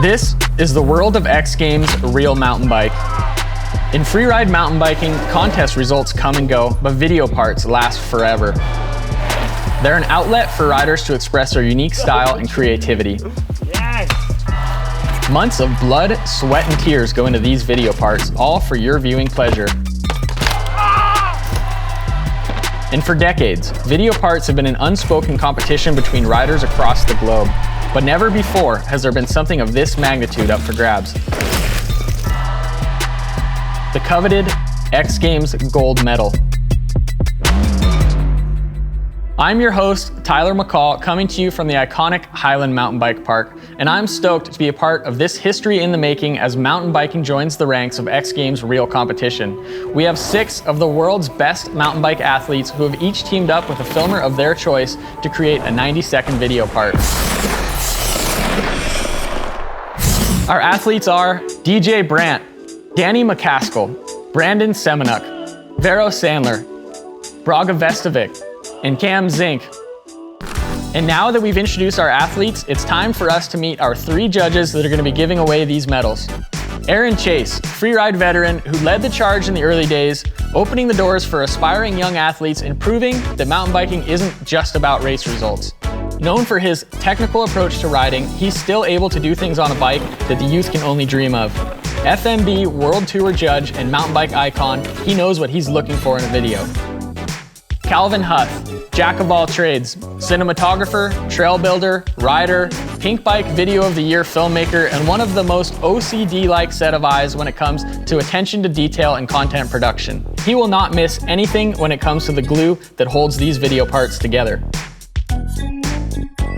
This is the world of X Games real mountain bike. In freeride mountain biking, contest results come and go, but video parts last forever. They're an outlet for riders to express their unique style and creativity. Months of blood, sweat, and tears go into these video parts, all for your viewing pleasure. And for decades, video parts have been an unspoken competition between riders across the globe. But never before has there been something of this magnitude up for grabs. The coveted X Games gold medal. I'm your host, Tyler McCall, coming to you from the iconic Highland Mountain Bike Park, and I'm stoked to be a part of this history in the making as mountain biking joins the ranks of X Games real competition. We have 6 of the world's best mountain bike athletes who have each teamed up with a filmer of their choice to create a 90-second video part. Our athletes are DJ Brandt, Danny MacAskil, Brandon Semenuk, Vero Sandler, Brage Vestavik, and Cam Zink. And now that we've introduced our athletes, it's time for us to meet our 3 judges that are going to be giving away these medals. Aaron Chase, freeride veteran who led the charge in the early days, opening the doors for aspiring young athletes and proving that mountain biking isn't just about race results. Known for his technical approach to riding, he's still able to do things on a bike that the youth can only dream of. FMB World Tour judge and mountain bike icon, he knows what he's looking for in a video. Calvin Huth, jack of all trades, cinematographer, trail builder, rider, Pink Bike Video of the Year filmmaker, and one of the most OCD-like set of eyes when it comes to attention to detail and content production. He will not miss anything when it comes to the glue that holds these video parts together.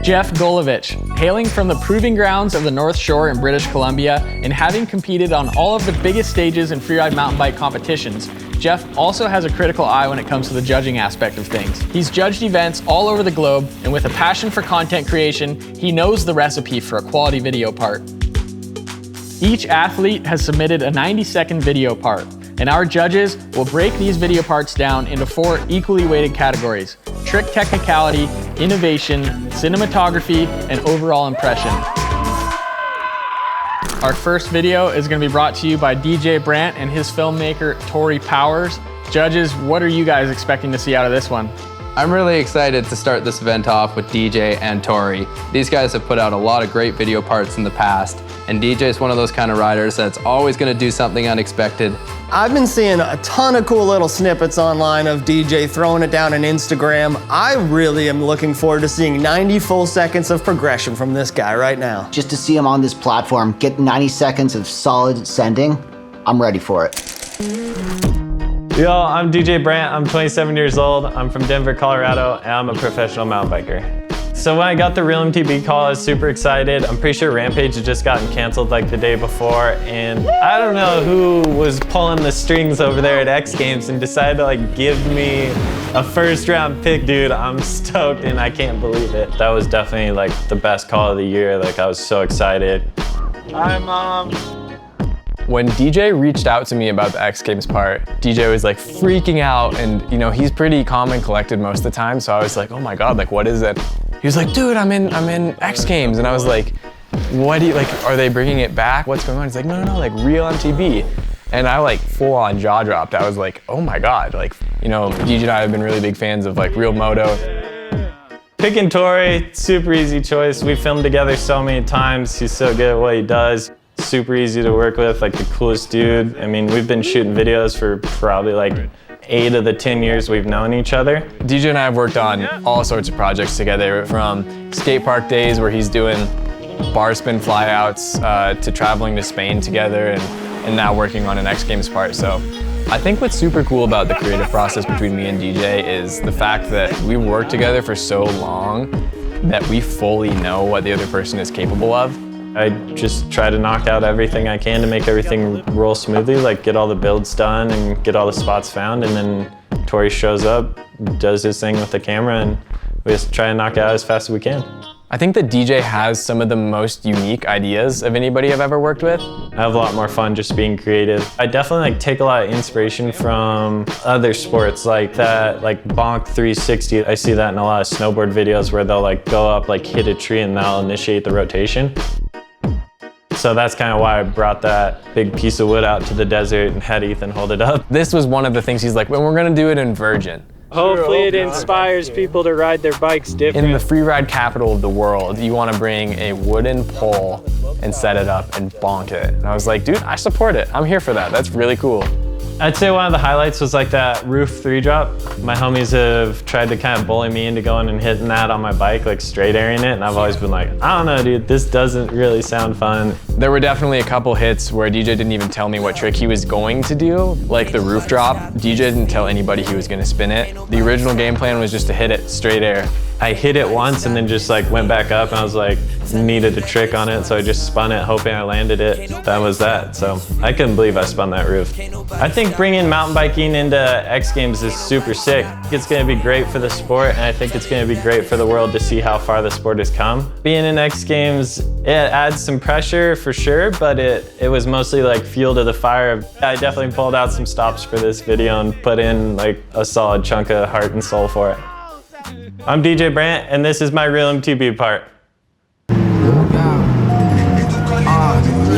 Jeff Golovich, hailing from the proving grounds of the North Shore in British Columbia and having competed on all of the biggest stages in freeride mountain bike competitions, Jeff also has a critical eye when it comes to the judging aspect of things. He's judged events all over the globe, and with a passion for content creation, he knows the recipe for a quality video part. Each athlete has submitted a 90-second video part, and our judges will break these video parts down into 4 equally weighted categories: trick technicality, innovation, cinematography, and overall impression. Our first video is going to be brought to you by DJ Brandt and his filmmaker, Tori Powers. Judges, what are you guys expecting to see out of this one? I'm really excited to start this event off with DJ and Tori. These guys have put out a lot of great video parts in the past, and DJ is one of those kind of riders that's always going to do something unexpected. I've been seeing a ton of cool little snippets online of DJ throwing it down on Instagram. I really am looking forward to seeing 90 full seconds of progression from this guy right now. Just to see him on this platform, get 90 seconds of solid sending, I'm ready for it. Yo, I'm DJ Brandt, I'm 27 years old, I'm from Denver, Colorado, and I'm a professional mountain biker. So when I got the real MTB call, I was super excited. I'm pretty sure Rampage had just gotten canceled like the day before, and I don't know who was pulling the strings over there at X Games and decided to like give me a first round pick. Dude, I'm stoked and I can't believe it. That was definitely like the best call of the year. Like I was so excited. Hi, Mom. When DJ reached out to me about the X Games part, DJ was like freaking out, and you know, he's pretty calm and collected most of the time, so I was like, oh my God, like what is it? He was like, dude, I'm in X Games, and I was like, what do you, like, are they bringing it back? What's going on? He's like, no, like real MTB. And I like full on jaw dropped. I was like, oh my God, like, you know, DJ and I have been really big fans of like real moto. Picking Tori, super easy choice. We filmed together so many times. He's so good at what he does. Super easy to work with, like the coolest dude. I mean, we've been shooting videos for probably like 8 of the 10 years we've known each other. DJ and I have worked on all sorts of projects together, from skate park days where he's doing bar spin flyouts to traveling to Spain together, and now working on an X Games part. So I think what's super cool about the creative process between me and DJ is the fact that we worked together for so long that we fully know what the other person is capable of. I just try to knock out everything I can to make everything roll smoothly, like get all the builds done and get all the spots found, and then Tori shows up, does his thing with the camera, and we just try to knock it out as fast as we can. I think that DJ has some of the most unique ideas of anybody I've ever worked with. I have a lot more fun just being creative. I definitely like take a lot of inspiration from other sports like that, like Bonk 360. I see that in a lot of snowboard videos where they'll like go up, like hit a tree, and that'll initiate the rotation. So that's kind of why I brought that big piece of wood out to the desert and had Ethan hold it up. This was one of the things he's like, well, we're gonna do it in Virgin. Hopefully it inspires people to ride their bikes different. In the freeride capital of the world, you want to bring a wooden pole and set it up and bonk it. And I was like, dude, I support it. I'm here for that. That's really cool. I'd say one of the highlights was like that roof 3-drop. My homies have tried to kind of bully me into going and hitting that on my bike, like straight airing it. And I've always been like, I don't know, dude, this doesn't really sound fun. There were definitely a couple hits where DJ didn't even tell me what trick he was going to do. Like the roof drop, DJ didn't tell anybody he was gonna spin it. The original game plan was just to hit it straight air. I hit it once and then just like went back up and I was like, needed a trick on it. So I just spun it, hoping I landed it. That was that. So I couldn't believe I spun that roof. I think bringing mountain biking into X Games is super sick. It's gonna be great for the sport and I think it's gonna be great for the world to see how far the sport has come. Being in X Games, it adds some pressure for sure, but it was mostly like fuel to the fire. I definitely pulled out some stops for this video and put in like a solid chunk of heart and soul for it. I'm DJ Brandt, and this is my real MTB part.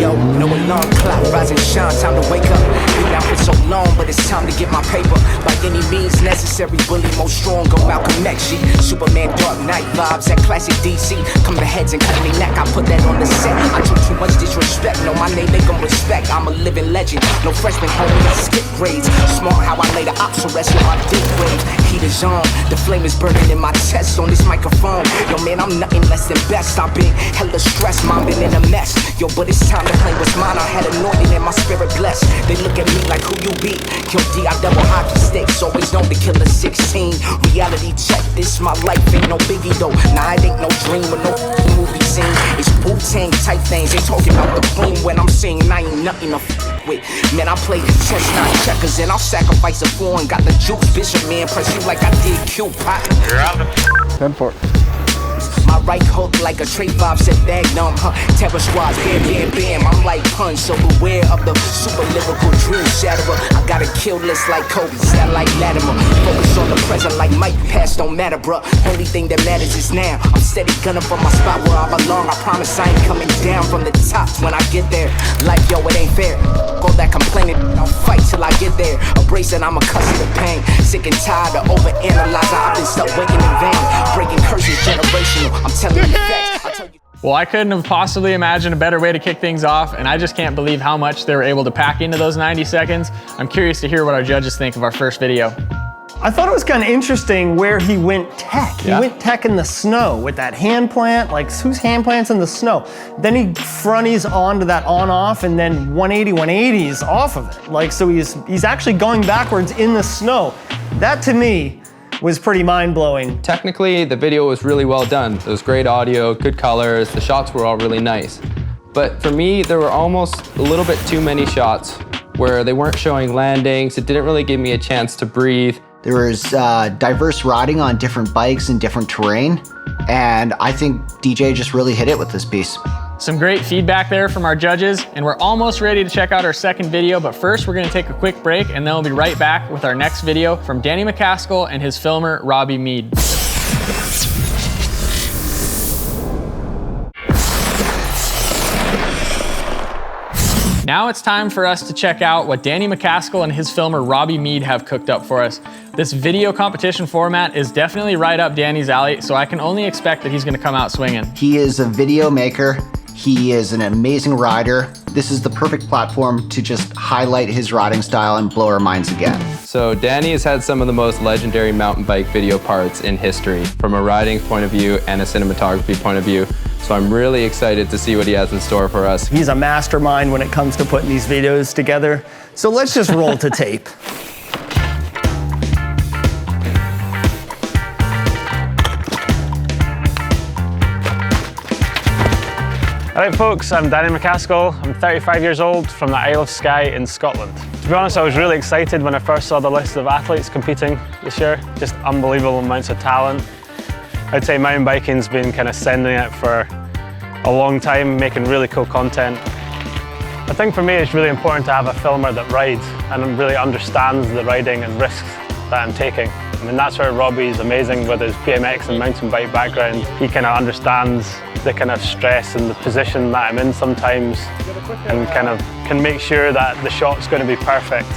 Yo, no alarm clock, rise and shine, time to wake up. Been out for so long, but it's time to get my paper. By any means necessary, bully most strong, go Malcolm X, G. Superman, Dark Knight vibes, that classic DC. Come to heads and cut me neck, I put that on the set. I took too much disrespect, no, my name they gon' respect. I'm a living legend, no freshman homie, I skip grades. Smart how I lay the ops to rest with my dick grade. Heat is on, the flame is burning in my chest on this microphone. Yo, man, I'm nothing less than best. I've been hella stressed, mom been in a mess. Yo, but it's time to claim what's mine. I had anointing and my spirit blessed. They look at me like who you be. Yo, D, I double hockey sticks, always known to kill a 16. Reality check, this my life, ain't no biggie though. Nah, it ain't no dream or no movie scene. It's Wu-Tang type things, they talking about the queen when I'm saying I ain't nothing to with. Man, I play chess, not checkers, and I'll sacrifice a four and got the juke. Bishop, man, press you like I did Q-Pop. You're out of 10-4. My right hook like a trait vibe said Magnum, huh? Terror squad, bam, bam, bam. I'm like Punch, so beware of the super lyrical drill shatterer. I got a kill list like Kobe, stat like Latimer. Focus on the present like Mike, past don't matter, bruh. Only thing that matters is now. I'm steady gunning for my spot where I belong. I promise I ain't coming down from the top when I get there. Like, yo, it ain't fair. Go that complaining, I'll fight till I get there. Abrasive, I'm accustomed to pain. Sick and tired of overanalyzing. I've been stuck waking in vain. Breaking curses, generational. I'm telling you facts. Well, I couldn't have possibly imagined a better way to kick things off, and I just can't believe how much they were able to pack into those 90 seconds. I'm curious to hear what our judges think of our first video. I thought it was kind of interesting where he went tech. He went tech in the snow with that hand plant. Like, whose hand plant's in the snow? Then he fronties onto that on-off and then 180s off of it. Like, so he's actually going backwards in the snow. That, to me, was pretty mind-blowing. Technically, the video was really well done. There was great audio, good colors, the shots were all really nice. But for me, there were almost a little bit too many shots where they weren't showing landings. It didn't really give me a chance to breathe. There was diverse riding on different bikes and different terrain, and I think DJ just really hit it with this piece. Some great feedback there from our judges, and we're almost ready to check out our second video, but first we're gonna take a quick break and then we'll be right back with our next video from Danny MacAskill and his filmer, Robbie Mead. Now it's time for us to check out what Danny MacAskill and his filmer Robbie Mead have cooked up for us. This video competition format is definitely right up Danny's alley, so I can only expect that he's gonna come out swinging. He is a video maker. He is an amazing rider. This is the perfect platform to just highlight his riding style and blow our minds again. So Danny has had some of the most legendary mountain bike video parts in history from a riding point of view and a cinematography point of view. So I'm really excited to see what he has in store for us. He's a mastermind when it comes to putting these videos together. So let's just roll to tape. Alright folks, I'm Danny MacAskill. I'm 35 years old from the Isle of Skye in Scotland. To be honest, I was really excited when I first saw the list of athletes competing this year. Just unbelievable amounts of talent. I'd say mountain biking's been kind of sending it for a long time, making really cool content. I think for me it's really important to have a filmer that rides and really understands the riding and risks that I'm taking. I mean, that's where Robbie's amazing with his BMX and mountain bike background. He kind of understands the kind of stress and the position that I'm in sometimes, and kind of can make sure that the shot's going to be perfect.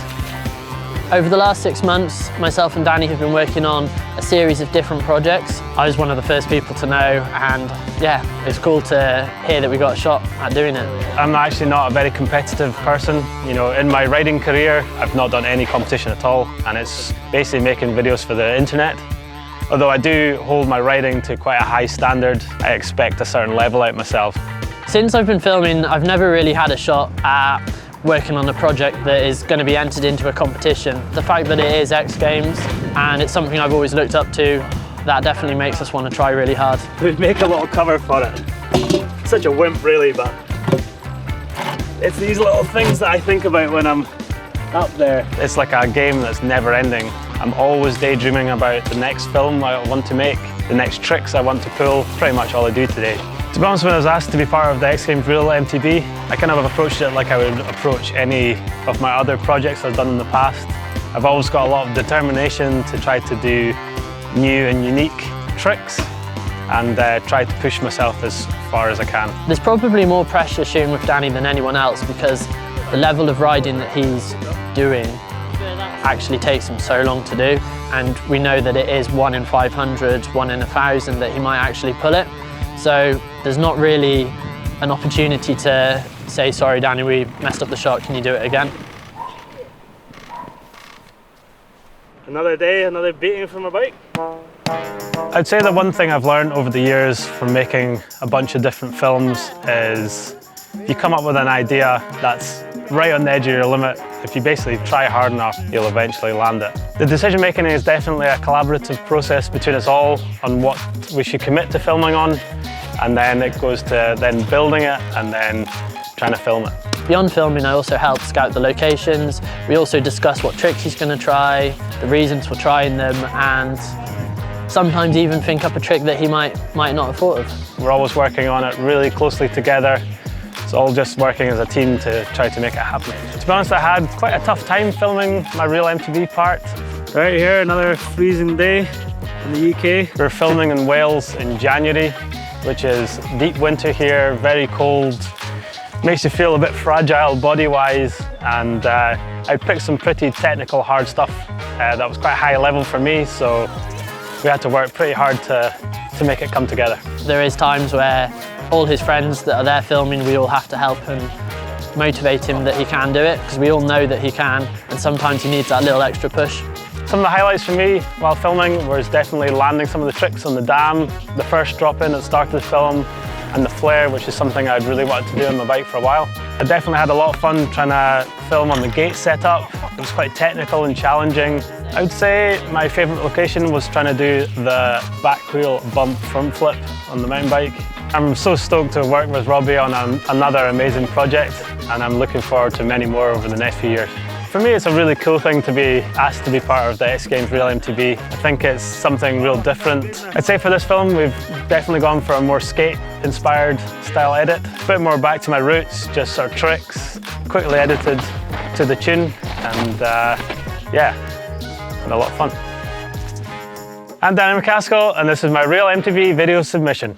Over the last 6 months, myself and Danny have been working on a series of different projects. I was one of the first people to know, and yeah, it's cool to hear that we got a shot at doing it. I'm actually not a very competitive person. You know, in my riding career, I've not done any competition at all, and it's basically making videos for the internet. Although I do hold my riding to quite a high standard, I expect a certain level out of myself. Since I've been filming, I've never really had a shot at working on a project that is going to be entered into a competition. The fact that it is X Games and it's something I've always looked up to, that definitely makes us want to try really hard. We'd make a little cover for it. Such a wimp really, but it's these little things that I think about when I'm up there. It's like a game that's never ending. I'm always daydreaming about the next film I want to make, the next tricks I want to pull, pretty much all I do today. To be honest, when I was asked to be part of the X Games Real MTB, I kind of approached it like I would approach any of my other projects I've done in the past. I've always got a lot of determination to try to do new and unique tricks and try to push myself as far as I can. There's probably more pressure shooting with Danny than anyone else because the level of riding that he's doing actually takes him so long to do, and we know that it is 1 in 500, 1 in 1,000 that he might actually pull it. So there's not really an opportunity to say, sorry Danny, we messed up the shot, can you do it again? Another day, another beating from a bike. I'd say the one thing I've learned over the years from making a bunch of different films is you come up with an idea that's right on the edge of your limit. If you basically try hard enough, you'll eventually land it. The decision making is definitely a collaborative process between us all on what we should commit to filming on, and then it goes to then building it and then trying to film it. Beyond filming, I also help scout the locations. We also discuss what tricks he's going to try, the reasons for trying them, and sometimes even think up a trick that he might not have thought of. We're always working on it really closely together. It's all just working as a team to try to make it happen. To be honest, I had quite a tough time filming my Real MTB part. Right here, another freezing day in the UK. We're filming in Wales in January, which is deep winter here, very cold. Makes you feel a bit fragile body-wise, and I picked some pretty technical, hard stuff that was quite high level for me, so we had to work pretty hard to make it come together. There is times where all his friends that are there filming, we all have to help and motivate him that he can do it, because we all know that he can, and sometimes he needs that little extra push. Some of the highlights for me while filming was definitely landing some of the tricks on the dam, the first drop-in at the start of the film, and the flare, which is something I'd really wanted to do on my bike for a while. I definitely had a lot of fun trying to film on the gate setup. It was quite technical and challenging. I would say my favourite location was trying to do the back wheel bump front flip on the mountain bike. I'm so stoked to work with Robbie on another amazing project, and I'm looking forward to many more over the next few years. For me, it's a really cool thing to be asked to be part of the X Games Real MTB. I think it's something real different. I'd say for this film, we've definitely gone for a more skate-inspired style edit. A bit more back to my roots, just sort of tricks, quickly edited to the tune, and yeah, and a lot of fun. I'm Danny MacAskill, and this is my Real MTB video submission.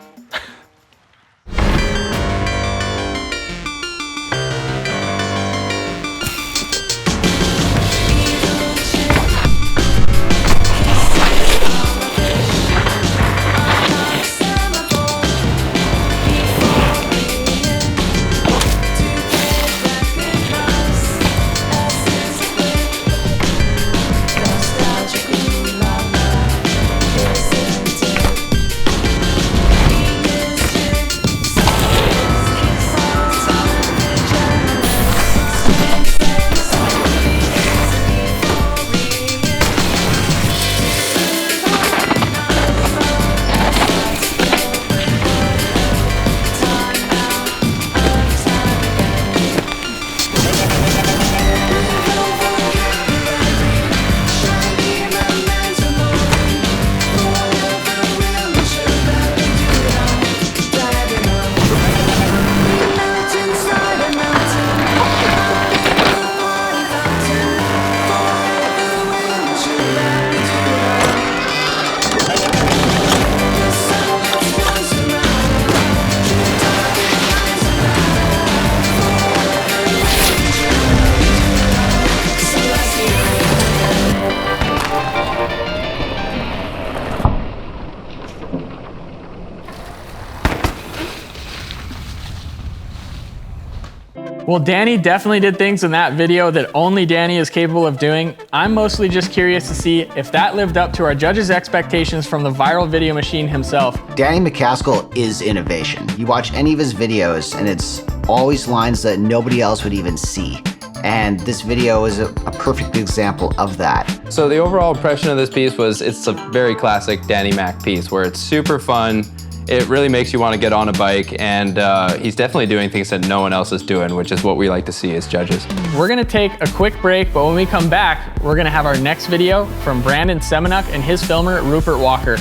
Well, Danny definitely did things in that video that only Danny is capable of doing. I'm mostly just curious to see if that lived up to our judges' expectations from the viral video machine himself. Danny MacAskill is innovation. You watch any of his videos and it's always lines that nobody else would even see. And this video is a perfect example of that. So the overall impression of this piece was it's a very classic Danny Mac piece where it's super fun. It really makes you want to get on a bike, and he's definitely doing things that no one else is doing, which is what we like to see as judges. We're gonna take a quick break, but when we come back, we're gonna have our next video from Brandon Semenuk and his filmer, Rupert Walker.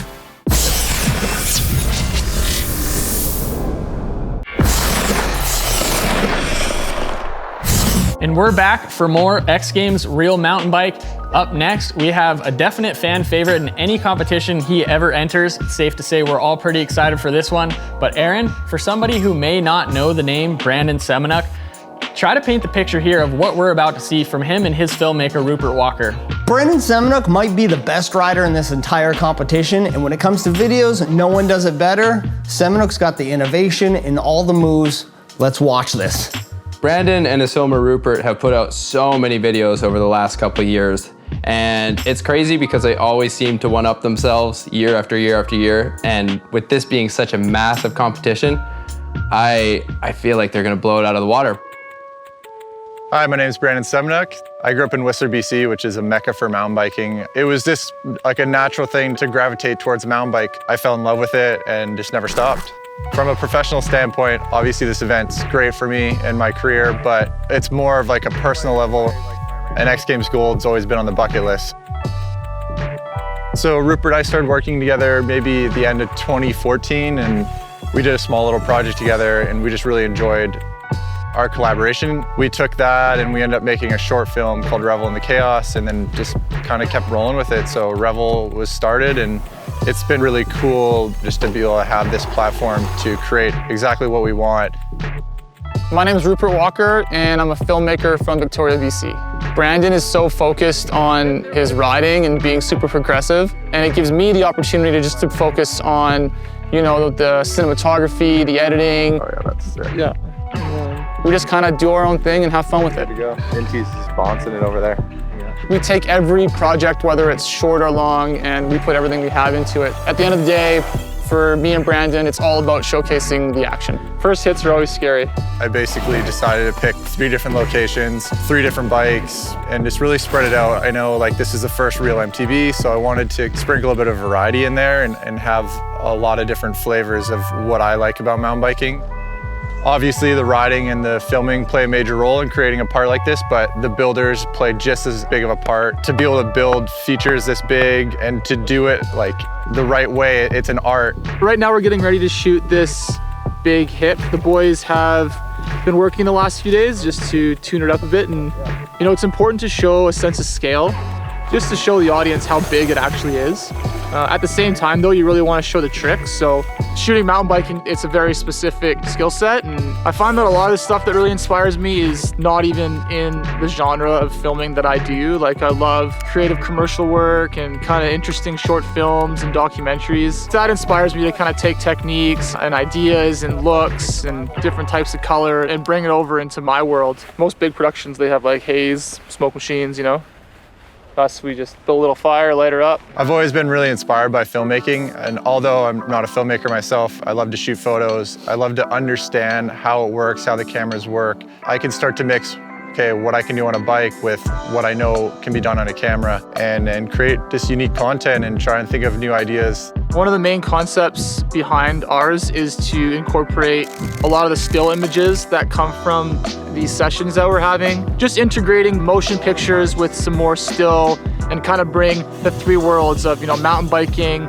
And we're back for more X Games Real Mountain Bike. Up next, we have a definite fan favorite in any competition he ever enters. It's safe to say we're all pretty excited for this one. But Aaron, for somebody who may not know the name Brandon Semenuk, try to paint the picture here of what we're about to see from him and his filmmaker, Rupert Walker. Brandon Semenuk might be the best rider in this entire competition, and when it comes to videos, no one does it better. Semenuk's got the innovation and all the moves. Let's watch this. Brandon and his filmer Rupert have put out so many videos over the last couple of years, and it's crazy because they always seem to one-up themselves year after year after year, and with this being such a massive competition, I feel like they're gonna blow it out of the water. Hi, my name is Brandon Semenuk. I grew up in Whistler, BC, which is a mecca for mountain biking. It was just like a natural thing to gravitate towards a mountain bike. I fell in love with it and just never stopped. From a professional standpoint, obviously this event's great for me and my career, but it's more of like a personal level. And X Games Gold's always been on the bucket list. So Rupert and I started working together maybe at the end of 2014, and we did a small little project together, and we just really enjoyed our collaboration. We took that and we ended up making a short film called Revel in the Chaos, and then just kind of kept rolling with it. So Revel was started, and it's been really cool just to be able to have this platform to create exactly what we want. My name is Rupert Walker, and I'm a filmmaker from Victoria, BC. Brandon is so focused on his riding and being super progressive, and it gives me the opportunity to just to focus on, you know, the cinematography, the editing. Oh yeah, that's sick. Yeah. We just kind of do our own thing and have fun with it. There you go. NT's sponsoring it over there. We take every project, whether it's short or long, and we put everything we have into it. At the end of the day, for me and Brandon, it's all about showcasing the action. First hits are always scary. I basically decided to pick 3 different locations, 3 different bikes, and just really spread it out. I know like this is the first real MTB, so I wanted to sprinkle a bit of variety in there and have a lot of different flavors of what I like about mountain biking. Obviously, the riding and the filming play a major role in creating a part like this, but the builders play just as big of a part. To be able to build features this big and to do it like the right way, it's an art. Right now we're getting ready to shoot this big hip. The boys have been working the last few days just to tune it up a bit, and you know, it's important to show a sense of scale, just to show the audience how big it actually is. At the same time though, you really want to show the tricks. So shooting mountain biking, it's a very specific skill set, and I find that a lot of the stuff that really inspires me is not even in the genre of filming that I do. Like I love creative commercial work and kind of interesting short films and documentaries. That inspires me to kind of take techniques and ideas and looks and different types of color and bring it over into my world. Most big productions, they have like haze, smoke machines, you know. Us, we just build a little fire, light her up. I've always been really inspired by filmmaking, and although I'm not a filmmaker myself, I love to shoot photos. I love to understand how it works, how the cameras work. I can start to mix, okay, what I can do on a bike with what I know can be done on a camera, and create this unique content and try and think of new ideas. One of the main concepts behind ours is to incorporate a lot of the still images that come from these sessions that we're having. Just integrating motion pictures with some more still and kind of bring the 3 worlds of, you know, mountain biking,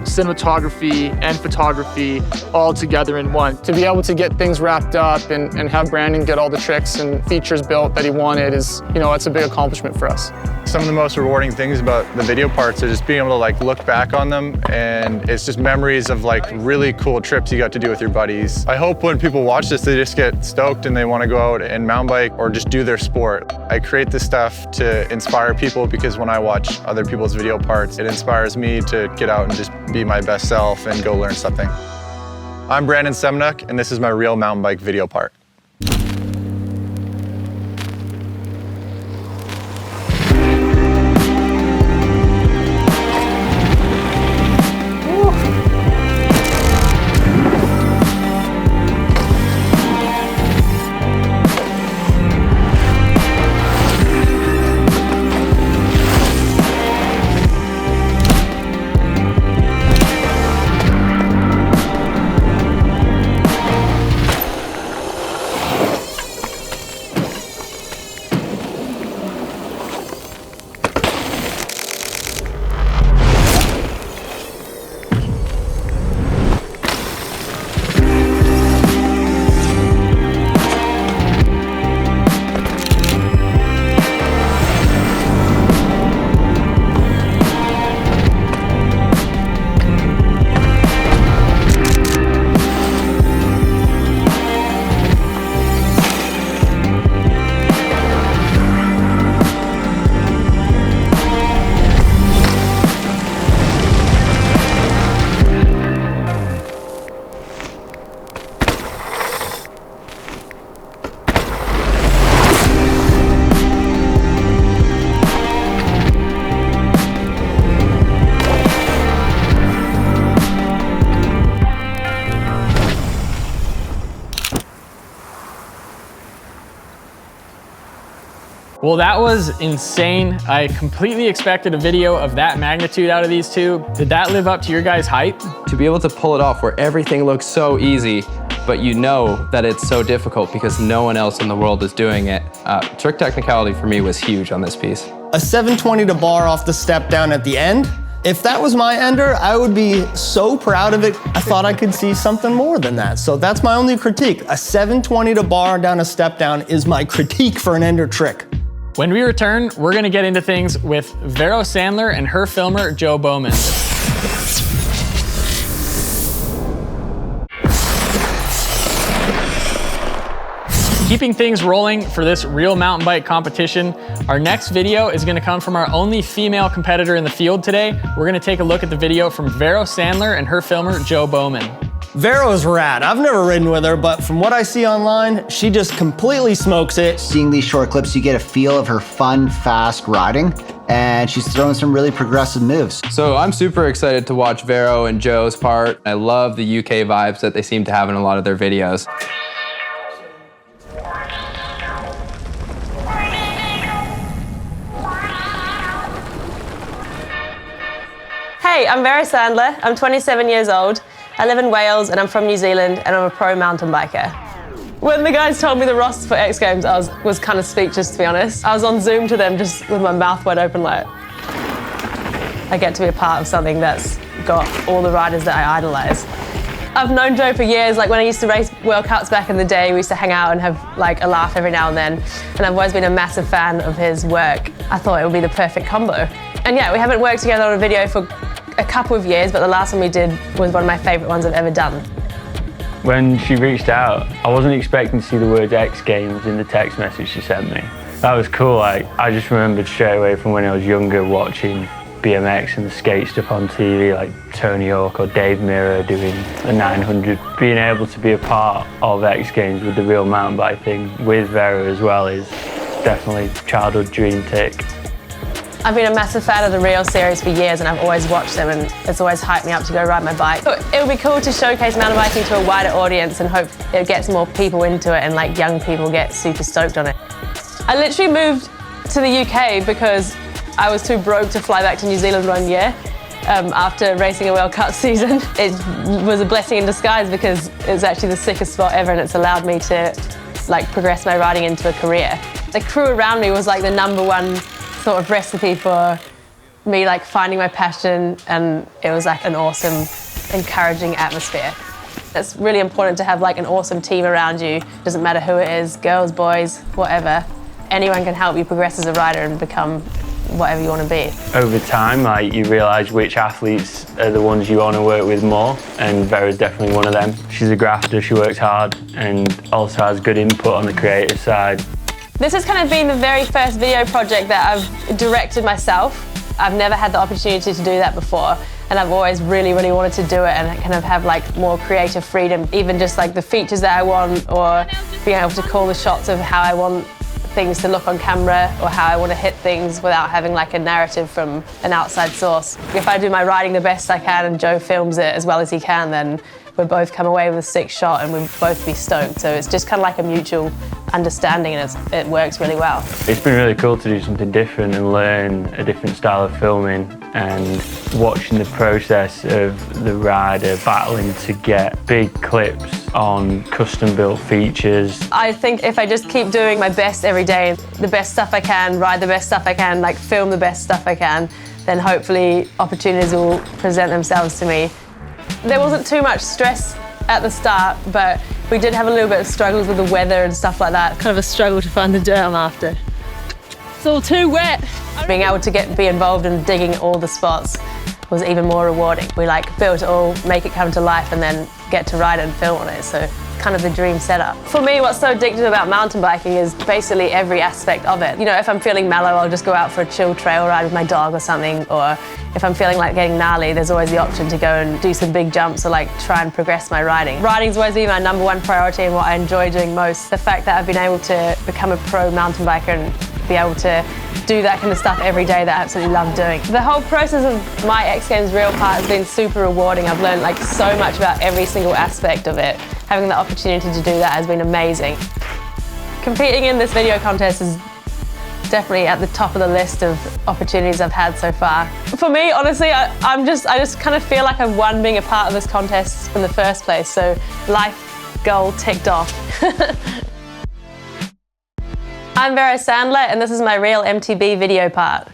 cinematography and photography all together in one. To be able to get things wrapped up and have Brandon get all the tricks and features built that he wanted is, you know, it's a big accomplishment for us. Some of the most rewarding things about the video parts are just being able to like look back on them, and it's just memories of like really cool trips you got to do with your buddies. I hope when people watch this, they just get stoked and they want to go out and mountain bike or just do their sport. I create this stuff to inspire people because when I watch other people's video parts, it inspires me to get out and just be my best self and go learn something. I'm Brandon Semenuk, and this is my real mountain bike video part. Well, that was insane. I completely expected a video of that magnitude out of these two. Did that live up to your guys' hype? To be able to pull it off where everything looks so easy, but you know that it's so difficult because no one else in the world is doing it. Trick technicality for me was huge on this piece. A 720 to bar off the step down at the end. If that was my ender, I would be so proud of it. I thought I could see something more than that. So that's my only critique. A 720 to bar down a step down is my critique for an ender trick. When we return, we're gonna get into things with Vero Sandler and her filmer, Joe Bowman. Keeping things rolling for this real mountain bike competition, our next video is gonna come from our only female competitor in the field today. We're gonna take a look at the video from Vero Sandler and her filmer, Joe Bowman. Vero's rad. I've never ridden with her, but from what I see online, she just completely smokes it. Seeing these short clips, you get a feel of her fun, fast riding, and she's throwing some really progressive moves. So I'm super excited to watch Vero and Joe's part. I love the UK vibes that they seem to have in a lot of their videos. Hey, I'm Vero Sandler. I'm 27 years old. I live in Wales and I'm from New Zealand and I'm a pro mountain biker. When the guys told me the rosters for X Games, I was kind of speechless, to be honest. I was on Zoom to them just with my mouth wide open like, I get to be a part of something that's got all the riders that I idolize. I've known Joe for years. Like when I used to race World Cups back in the day, we used to hang out and have like a laugh every now and then. And I've always been a massive fan of his work. I thought it would be the perfect combo. And yeah, we haven't worked together on a video for a couple of years, but the last one we did was one of my favorite ones I've ever done. When she reached out, I wasn't expecting to see the word X Games in the text message she sent me. That was cool. I just remembered straight away from when I was younger watching BMX and the skate stuff on TV, like Tony Hawk or Dave Mirra doing a 900. Being able to be a part of X Games with the real mountain bike thing with Vero as well is definitely childhood dream tick. I've been a massive fan of the Reel series for years and I've always watched them and it's always hyped me up to go ride my bike. So it would be cool to showcase mountain biking to a wider audience and hope it gets more people into it and like young people get super stoked on it. I literally moved to the UK because I was too broke to fly back to New Zealand one year after racing a World Cup season. It was a blessing in disguise because it's actually the sickest spot ever and it's allowed me to like progress my riding into a career. The crew around me was like the #1 sort of recipe for me like finding my passion, and it was like an awesome, encouraging atmosphere. It's really important to have like an awesome team around you. Doesn't matter who it is, girls, boys, whatever. Anyone can help you progress as a rider and become whatever you want to be. Over time, like you realise which athletes are the ones you want to work with more, and Vero's definitely one of them. She's a grafter, she works hard, and also has good input on the creative side. This has kind of been the very first video project that I've directed myself. I've never had the opportunity to do that before, and I've always really, really wanted to do it and kind of have like more creative freedom, even just like the features that I want, or being able to call the shots of how I want things to look on camera or how I want to hit things without having like a narrative from an outside source. If I do my riding the best I can and Joe films it as well as he can, then we'll both come away with a sick shot and we'll both be stoked. So it's just kind of like a mutual understanding and it works really well. It's been really cool to do something different and learn a different style of filming, and watching the process of the rider battling to get big clips on custom built features. I think if I just keep doing my best every day, the best stuff I can, ride the best stuff I can, like film the best stuff I can, then hopefully opportunities will present themselves to me. There wasn't too much stress at the start, but we did have a little bit of struggles with the weather and stuff like that. Kind of a struggle to find the dirt I'm after. It's all too wet. Being able to be involved in digging all the spots was even more rewarding. We like build it all, make it come to life, and then get to ride and film on it. So kind of the dream setup. For me, what's so addictive about mountain biking is basically every aspect of it. You know, if I'm feeling mellow, I'll just go out for a chill trail ride with my dog or something, or if I'm feeling like getting gnarly, there's always the option to go and do some big jumps or like try and progress my riding. Riding's always been my #1 priority and what I enjoy doing most. The fact that I've been able to become a pro mountain biker and be able to do that kind of stuff every day that I absolutely love doing. The whole process of my X Games Reel part has been super rewarding. I've learned like so much about every single aspect of it. Having the opportunity to do that has been amazing. Competing in this video contest is definitely at the top of the list of opportunities I've had so far. For me, honestly, I just kind of feel like I've won being a part of this contest in the first place, so life goal ticked off. I'm Vero Sandler, and this is my real MTB video part.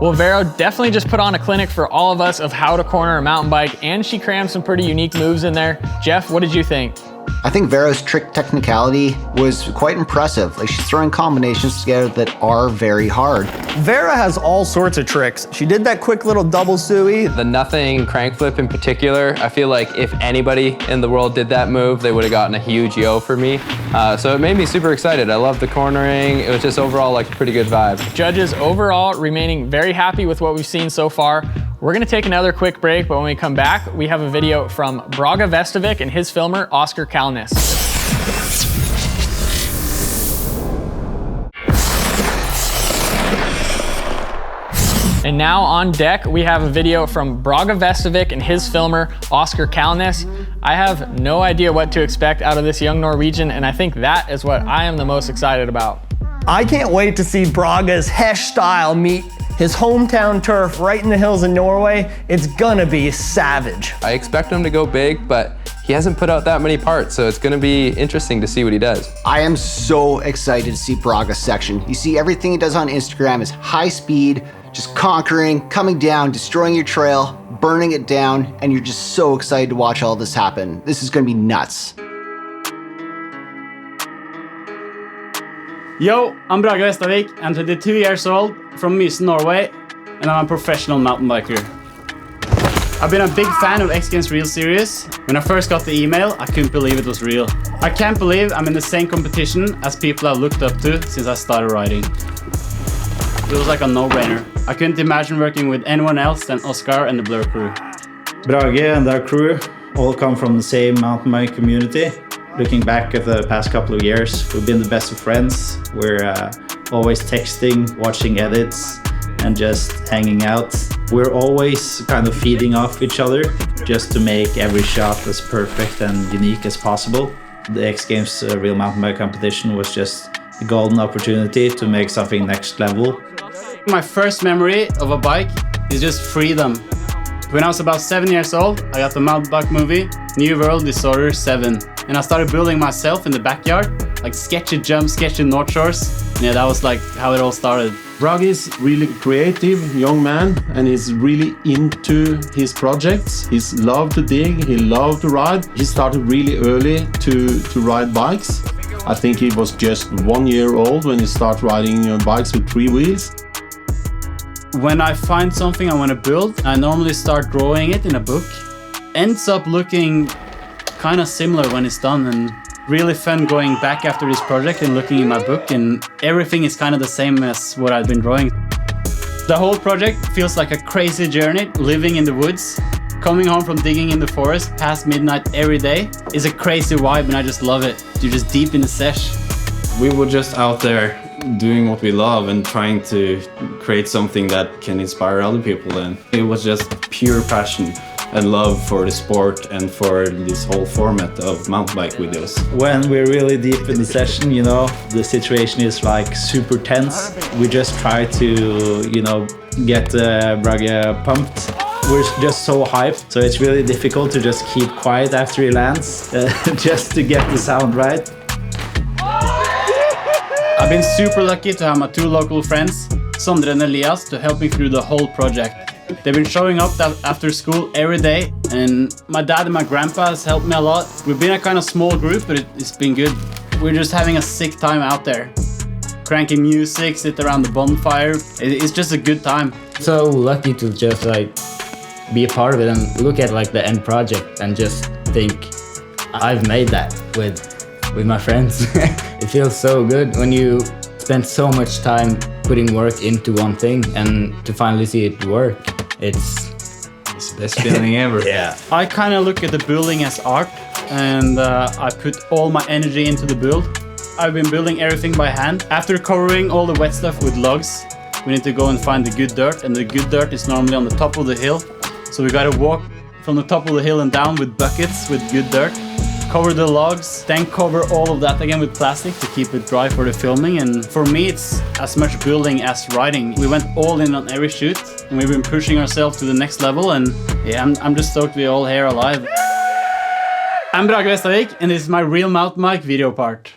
Well, Vero definitely just put on a clinic for all of us of how to corner a mountain bike, and she crammed some pretty unique moves in there. Jeff, what did you think? I think Vero's trick technicality was quite impressive. Like, she's throwing combinations together that are very hard. Vera has all sorts of tricks. She did that quick little double sui. The nothing crank flip in particular, I feel like if anybody in the world did that move, they would have gotten a huge yo for me. So it made me super excited. I love the cornering. It was just overall like a pretty good vibe. Judges overall remaining very happy with what we've seen so far. We're gonna take another quick break, but when we come back, we have a video from Brage Vestavik and his filmer, Oscar Kalnis. And now on deck, we have a video from Brage Vestavik and his filmer, Oscar Kalnis. I have no idea what to expect out of this young Norwegian, and I think that is what I am the most excited about. I can't wait to see Brage's Hesh style meet his hometown turf right in the hills in Norway. It's gonna be savage. I expect him to go big, but he hasn't put out that many parts, so it's gonna be interesting to see what he does. I am so excited to see Brage's section. You see, everything he does on Instagram is high speed, just conquering, coming down, destroying your trail, burning it down, and you're just so excited to watch all this happen. This is gonna be nuts. Yo, I'm Brage Vestavik. I'm 22 years old from Mysen, Norway, and I'm a professional mountain biker. I've been a big fan of X Games Real Series. When I first got the email, I couldn't believe it was real. I can't believe I'm in the same competition as people I've looked up to since I started riding. It was like a no-brainer. I couldn't imagine working with anyone else than Oscar and the Blur crew. Brage and their crew all come from the same mountain bike community. Looking back at the past couple of years, we've been the best of friends. We're always texting, watching edits, and just hanging out. We're always kind of feeding off each other just to make every shot as perfect and unique as possible. The X Games Real Mountain Bike Competition was just a golden opportunity to make something next level. My first memory of a bike is just freedom. When I was about 7 years old, I got the mountain bike movie, New World Disorder 7. And I started building myself in the backyard, like sketchy jumps, sketchy North Shores. Yeah, that was like how it all started. Brage is really creative young man, and he's really into his projects. He's loved to dig, he loved to ride. He started really early to ride bikes. I think he was just 1 year old when he started riding bikes with 3 wheels. When I find something I want to build, I normally start drawing it in a book. Ends up looking kind of similar when it's done, and really fun going back after this project and looking in my book, and everything is kind of the same as what I've been drawing. The whole project feels like a crazy journey, living in the woods. Coming home from digging in the forest past midnight every day is a crazy vibe, and I just love it. You're just deep in the sesh. We were just out there doing what we love and trying to create something that can inspire other people. And it was just pure passion and love for the sport and for this whole format of mountain bike videos. When we're really deep in the session, you know, the situation is like super tense. We just try to, you know, get Brage pumped. We're just so hyped, so it's really difficult to just keep quiet after he lands, just to get the sound right. I've been super lucky to have my two local friends, Sondre and Elias, to help me through the whole project. They've been showing up after school every day, and my dad and my grandpa has helped me a lot. We've been a kind of small group, but it's been good. We're just having a sick time out there. Cranking music, sit around the bonfire. It's just a good time. So lucky to just like be a part of it and look at like the end project and just think I've made that with my friends. It feels so good when you spend so much time putting work into one thing and to finally see it work. It's the best feeling ever. Yeah. I kind of look at the building as art, and I put all my energy into the build. I've been building everything by hand. After covering all the wet stuff with logs, we need to go and find the good dirt, and the good dirt is normally on the top of the hill. So we gotta walk from the top of the hill and down with buckets with good dirt. Cover the logs, then cover all of that again with plastic to keep it dry for the filming. And for me, it's as much building as riding. We went all in on every shoot, and we've been pushing ourselves to the next level. And yeah, I'm just stoked we're all here alive. I'm Brage Vestavik, and this is my real mountain bike video part.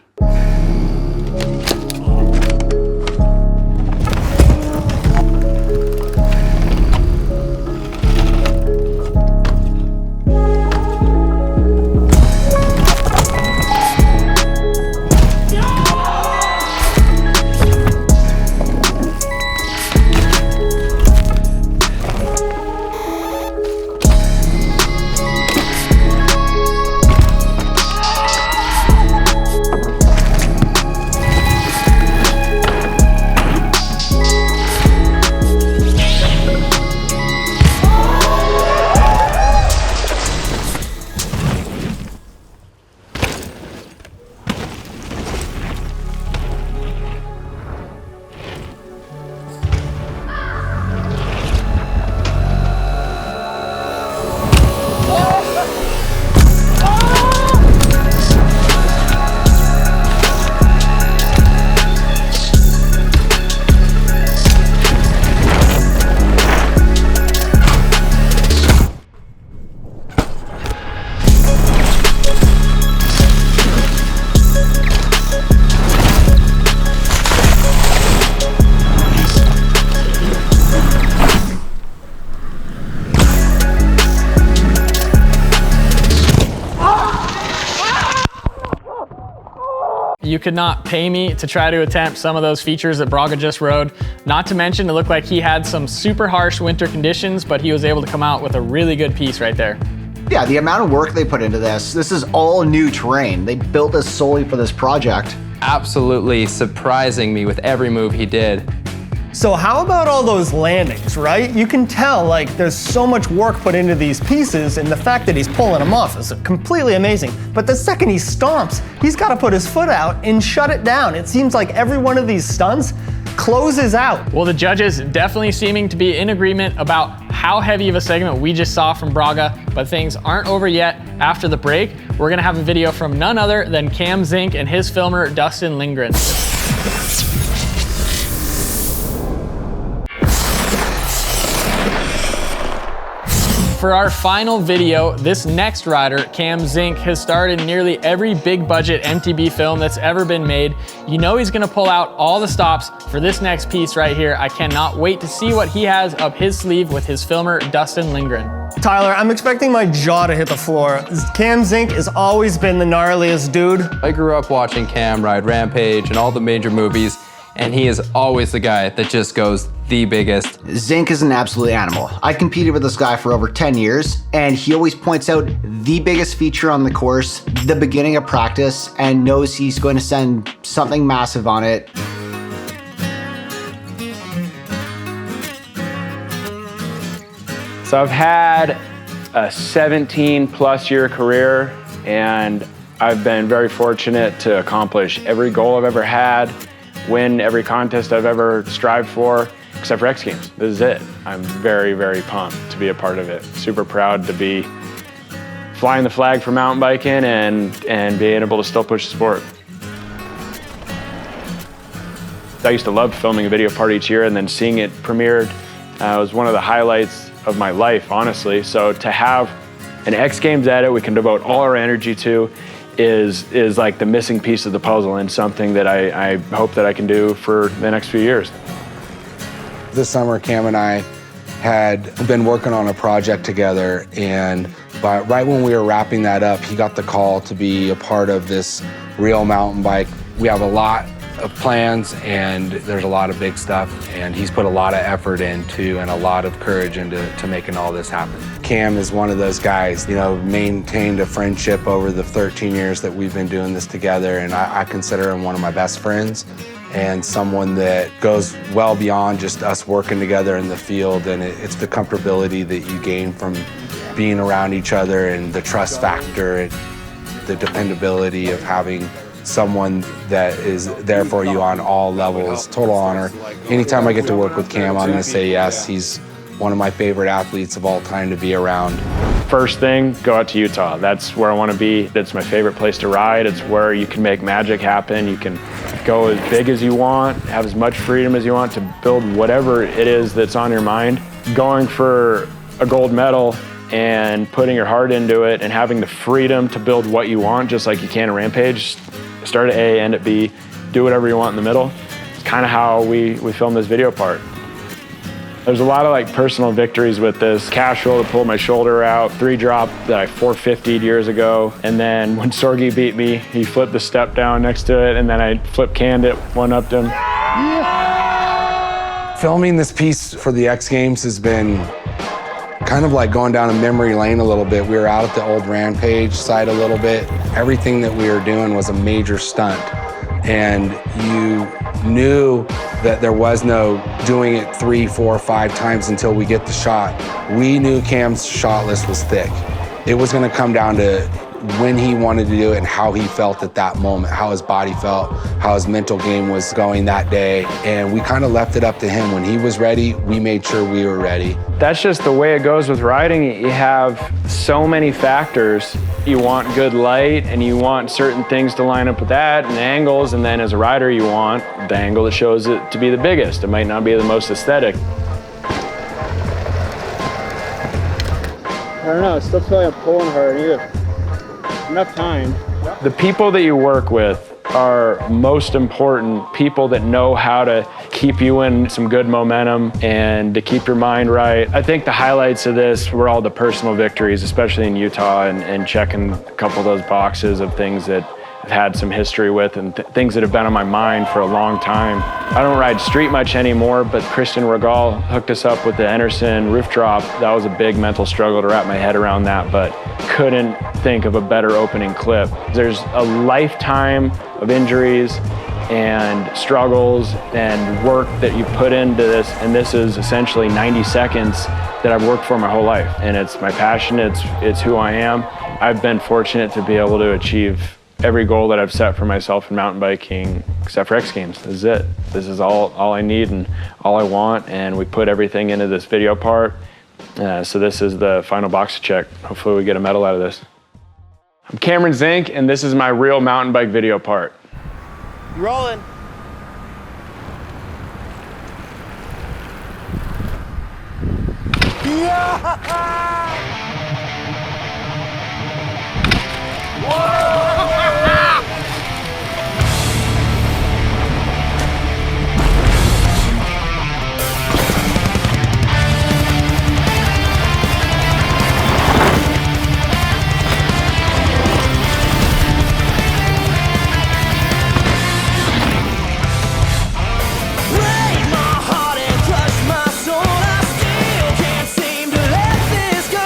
You could not pay me to try to attempt some of those features that Brage just rode. Not to mention, it looked like he had some super harsh winter conditions, but he was able to come out with a really good piece right there. Yeah, the amount of work they put into this is all new terrain. They built this solely for this project. Absolutely surprising me with every move he did. So how about all those landings, right? You can tell like there's so much work put into these pieces, and the fact that he's pulling them off is completely amazing. But the second he stomps, he's got to put his foot out and shut it down. It seems like every one of these stunts closes out. Well, the judges definitely seeming to be in agreement about how heavy of a segment we just saw from Brage, but things aren't over yet. After the break, we're gonna have a video from none other than Cam Zink and his filmer, Dustin Lindgren. For our final video, this next rider, Cam Zink, has starred in nearly every big budget MTB film that's ever been made. You know he's gonna pull out all the stops for this next piece right here. I cannot wait to see what he has up his sleeve with his filmer, Dustin Lindgren. Tyler, I'm expecting my jaw to hit the floor. Cam Zink has always been the gnarliest dude. I grew up watching Cam ride Rampage and all the major movies, and he is always the guy that just goes the biggest. Zink is an absolute animal. I competed with this guy for over 10 years, and he always points out the biggest feature on the course, the beginning of practice, and knows he's going to send something massive on it. So I've had a 17+ year career, and I've been very fortunate to accomplish every goal I've ever had. win every contest I've ever strived for, except for X Games. This is it. I'm very, very pumped to be a part of it. Super proud to be flying the flag for mountain biking and being able to still push the sport. I used to love filming a video part each year, and then seeing it premiered was one of the highlights of my life, honestly. So to have an X Games edit we can devote all our energy to is like the missing piece of the puzzle, and something that I hope that I can do for the next few years. This summer, Cam and I had been working on a project together, and right when we were wrapping that up, he got the call to be a part of this real mountain bike. We have a lot of plans, and there's a lot of big stuff, and he's put a lot of effort into and a lot of courage into making all this happen. Cam is one of those guys, you know, maintained a friendship over the 13 years that we've been doing this together, and I consider him one of my best friends and someone that goes well beyond just us working together in the field, and it's the comfortability that you gain from being around each other, and the trust factor, and the dependability of having someone that is there for you on all levels. Total honor. Anytime I get to work with Cam, I'm gonna say yes. He's one of my favorite athletes of all time to be around. First thing, go out to Utah. That's where I want to be. It's my favorite place to ride. It's where you can make magic happen. You can go as big as you want, have as much freedom as you want to build whatever it is that's on your mind. Going for a gold medal and putting your heart into it and having the freedom to build what you want, just like you can at Rampage. Start at A, end at B, do whatever you want in the middle. It's kind of how we film this video part. There's a lot of like personal victories with this. Casual to pull my shoulder out, 3-drop that I 450'd years ago. And then when Sorgi beat me, he flipped the step down next to it, and then I flip canned it, one-upped him. Filming this piece for the X Games has been kind of like going down a memory lane a little bit. We were out at the old Rampage site a little bit. Everything that we were doing was a major stunt. And you knew that there was no doing it 3, 4, 5 times until we get the shot. We knew Cam's shot list was thick. It was gonna come down to when he wanted to do it and how he felt at that moment, how his body felt, how his mental game was going that day. And we kind of left it up to him. When he was ready, we made sure we were ready. That's just the way it goes with riding. You have so many factors. You want good light, and you want certain things to line up with that, and angles, and then as a rider, you want the angle that shows it to be the biggest. It might not be the most aesthetic. I don't know, I still feel like I'm pulling hard. Enough time. The people that you work with are most important people that know how to keep you in some good momentum and to keep your mind right. I think the highlights of this were all the personal victories, especially in Utah, and checking a couple of those boxes of things that I've had some history with, and things that have been on my mind for a long time. I don't ride street much anymore, but Christian Regal hooked us up with the Anderson roof drop. That was a big mental struggle to wrap my head around that, but couldn't think of a better opening clip. There's a lifetime of injuries and struggles and work that you put into this, and this is essentially 90 seconds that I've worked for my whole life, and it's my passion, it's who I am. I've been fortunate to be able to achieve every goal that I've set for myself in mountain biking, except for X Games. This is it. This is all I need and all I want, and we put everything into this video part. So this is the final box to check. Hopefully we get a medal out of this. I'm Cameron Zink, and this is my real mountain bike video part. Rolling. Break my heart and crush my soul. I still can't seem to let this go.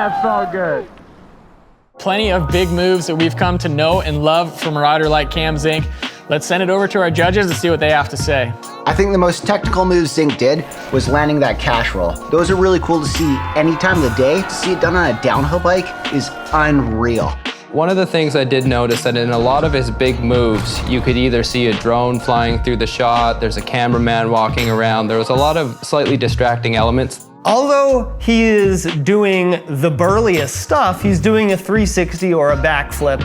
that felt good. Plenty of big moves that we've come to know and love from a rider like Cam Zink. Let's send it over to our judges and see what they have to say. I think the most technical move Zink did was landing that cash roll. Those are really cool to see any time of the day. To see it done on a downhill bike is unreal. One of the things I did notice that in a lot of his big moves, you could either see a drone flying through the shot, there's a cameraman walking around, there was a lot of slightly distracting elements. Although he is doing the burliest stuff, he's doing a 360 or a backflip.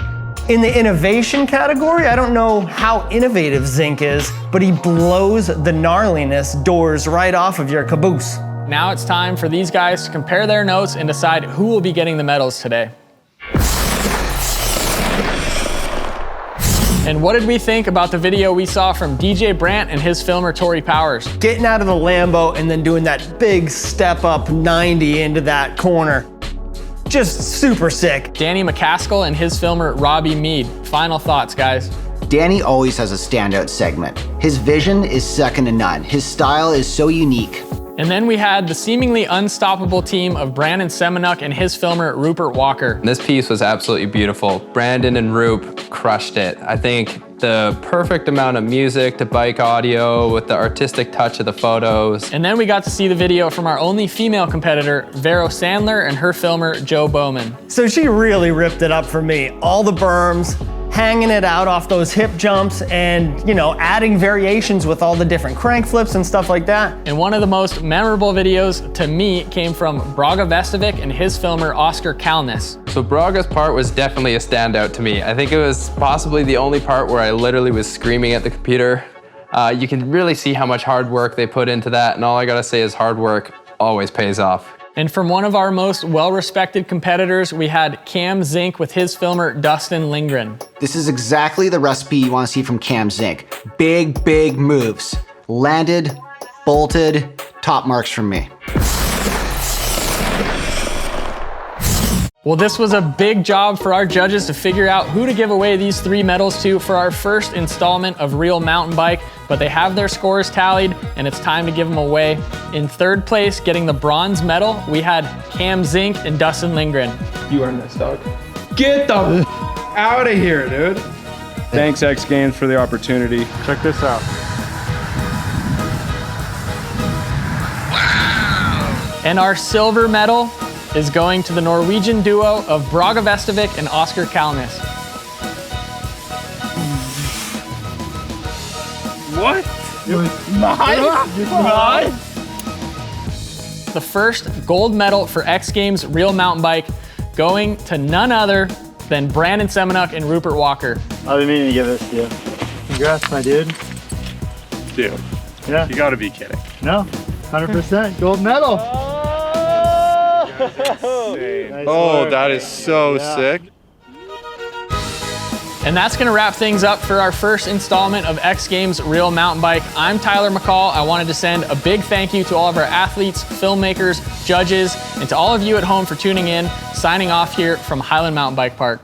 In the innovation category, I don't know how innovative Zink is, but he blows the gnarliness doors right off of your caboose. Now it's time for these guys to compare their notes and decide who will be getting the medals today. And what did we think about the video we saw from DJ Brandt and his filmer Tori Powers? Getting out of the Lambo and then doing that big step up 90 into that corner. Just super sick. Danny MacAskill and his filmer Robbie Mead. Final thoughts, guys. Danny always has a standout segment. His vision is second to none. His style is so unique. And then we had the seemingly unstoppable team of Brandon Semenuk and his filmer Rupert Walker. This piece was absolutely beautiful. Brandon and Roop crushed it. I think the perfect amount of music to bike audio with the artistic touch of the photos. And then we got to see the video from our only female competitor, Vero Sandler, and her filmer Joe Bowman. So she really ripped it up for me. All the berms, hanging it out off those hip jumps, and adding variations with all the different crank flips and stuff like that. And one of the most memorable videos to me came from Brage Vestavik and his filmer Oscar Kalnes. So Braga's part was definitely a standout to me. I think it was possibly the only part where I literally was screaming at the computer. You can really see how much hard work they put into that, and all I gotta say is hard work always pays off. And from one of our most well-respected competitors, we had Cam Zink with his filmer Dustin Lindgren. This is exactly the recipe you want to see from Cam Zink. Big, big moves. Landed, bolted, top marks from me. Well, this was a big job for our judges to figure out who to give away these 3 medals to for our first installment of Real Mountain Bike, but they have their scores tallied and it's time to give them away. In third place, getting the bronze medal, we had Cam Zink and Dustin Lindgren. You earned this, dog. Get the out of here, dude. Thanks, X Games, for the opportunity. Check this out. And our silver medal is going to the Norwegian duo of Brage Vestavik and Oscar Kalnes. What? Mine? The first gold medal for X Games Real Mountain Bike going to none other than Brandon Semenuk and Rupert Walker. I've been meaning to give this to you. Congrats, my dude. Dude, yeah. You gotta be kidding. No, 100% gold medal. Oh, that is so sick. And that's gonna wrap things up for our first installment of X Games Real Mountain Bike. I'm Tyler McCall. I wanted to send a big thank you to all of our athletes, filmmakers, judges, and to all of you at home for tuning in. Signing off here from Highland Mountain Bike Park.